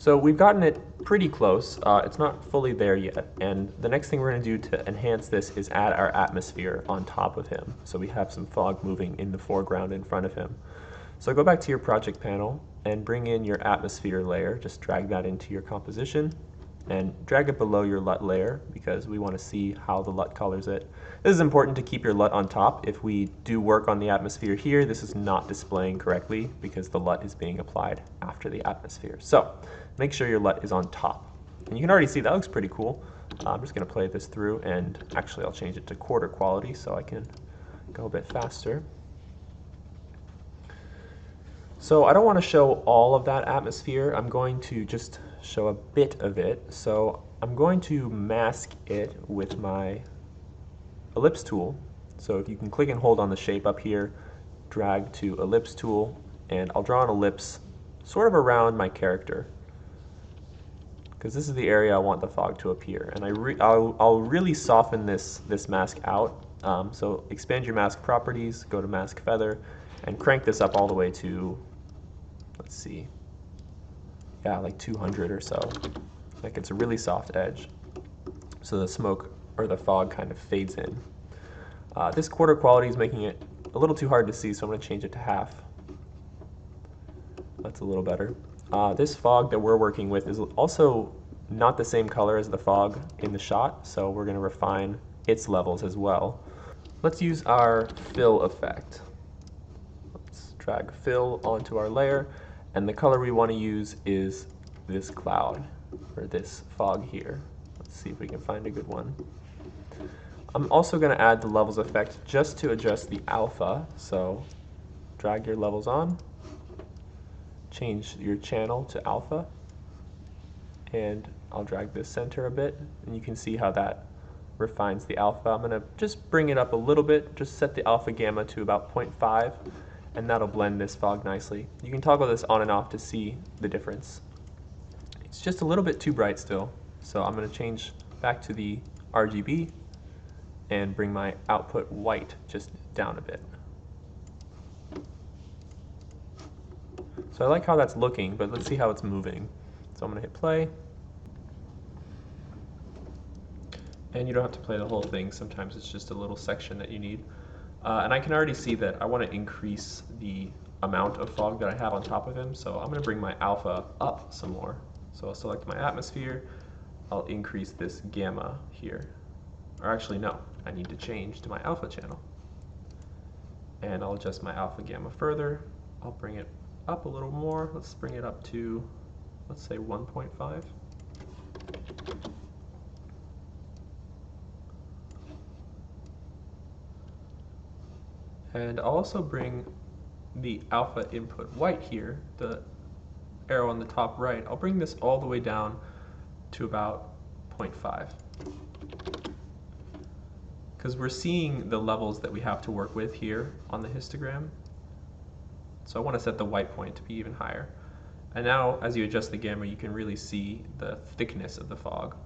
So we've gotten it pretty close. It's not fully there yet. And the next thing we're going to do to enhance this is add our atmosphere on top of him. So we have some fog moving in the foreground in front of him. So go back to your project panel and bring in your atmosphere layer. Just drag that into your composition and drag it below your LUT layer because we want to see how the LUT colors it. This is important to keep your LUT on top. If we do work on the atmosphere here, this is not displaying correctly because the LUT is being applied after the atmosphere. So make sure your LUT is on top. And you can already see that looks pretty cool. I'm just going to play this through, and actually I'll change it to quarter quality so I can go a bit faster. So I don't want to show all of that atmosphere. I'm going to just show a bit of it. So I'm going to mask it with my ellipse tool. So if you can click and hold on the shape up here, drag to ellipse tool, and I'll draw an ellipse sort of around my character, because this is the area I want the fog to appear. And I'll really soften this mask out. So expand your mask properties, go to mask feather, and crank this up all the way to, let's see, yeah, like 200 or so. Like it's a really soft edge. So the smoke or the fog kind of fades in. This quarter quality is making it a little too hard to see, so I'm going to change it to half. That's a little better. This fog that we're working with is also not the same color as the fog in the shot, so we're going to refine its levels as well. Let's use our fill effect. Let's drag fill onto our layer, and the color we want to use is this cloud, or this fog here. Let's see if we can find a good one. I'm also going to add the levels effect just to adjust the alpha, so drag your levels on, change your channel to alpha, and I'll drag this center a bit, and you can see how that refines the alpha. I'm going to just bring it up a little bit, just set the alpha gamma to about 0.5, and that'll blend this fog nicely. You can toggle this on and off to see the difference. It's just a little bit too bright still, so I'm going to change back to the RGB and bring my output white just down a bit. So I like how that's looking, but let's see how it's moving. So I'm going to hit play. And you don't have to play the whole thing. Sometimes it's just a little section that you need. And I can already see that I want to increase the amount of fog that I have on top of him. So I'm going to bring my alpha up some more. So I'll select my atmosphere. I'll increase this gamma here. Or actually, no, I need to change to my alpha channel. And I'll adjust my alpha gamma further. I'll bring it up a little more. Let's bring it up to, let's say 1.5. And I'll also bring the alpha input white here, the arrow on the top right, I'll bring this all the way down to about 0.5. Because we're seeing the levels that we have to work with here on the histogram. So I want to set the white point to be even higher. And now, as you adjust the gamma, you can really see the thickness of the fog.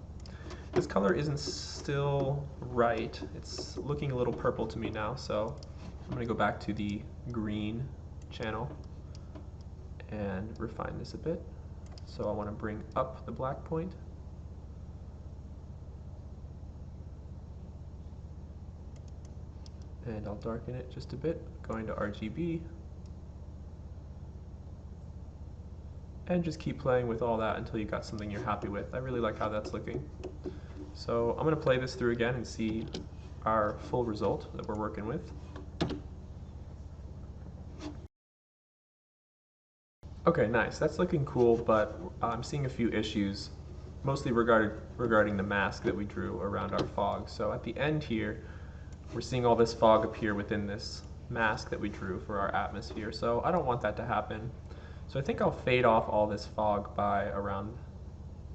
This color isn't still right. It's looking a little purple to me now, so I'm going to go back to the green channel and refine this a bit. So I want to bring up the black point. And I'll darken it just a bit, going to RGB. And just keep playing with all that until you got something you're happy with. I really like how that's looking. So I'm going to play this through again and see our full result that we're working with. Okay, nice. That's looking cool, but I'm seeing a few issues, mostly regarding the mask that we drew around our fog. So at the end here, we're seeing all this fog appear within this mask that we drew for our atmosphere. So I don't want that to happen. So I think I'll fade off all this fog by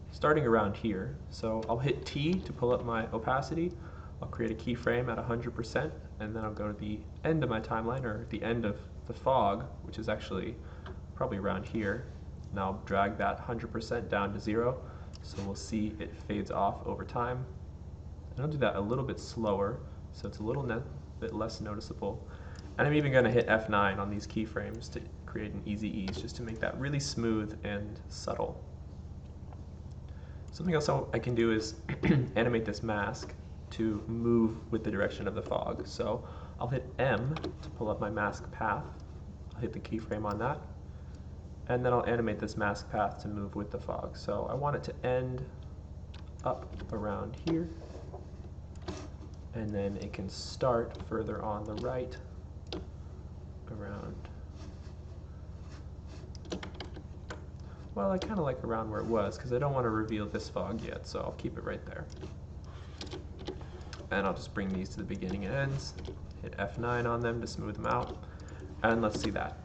starting around here. So I'll hit T to pull up my opacity. I'll create a keyframe at 100%, and then I'll go to the end of my timeline, or the end of the fog, which is actually probably around here. And I'll drag that 100% down to 0. So we'll see it fades off over time. And I'll do that a little bit slower, so it's a little bit less noticeable. And I'm even going to hit F9 on these keyframes to create an easy ease, just to make that really smooth and subtle. Something else I can do is animate this mask to move with the direction of the fog. So I'll hit M to pull up my mask path. I'll hit the keyframe on that. And then I'll animate this mask path to move with the fog. So I want it to end up around here. And then it can start further on the right around. Well, I kind of like around where it was because I don't want to reveal this fog yet, so I'll keep it right there. And I'll just bring these to the beginning and ends, hit F9 on them to smooth them out, and let's see that.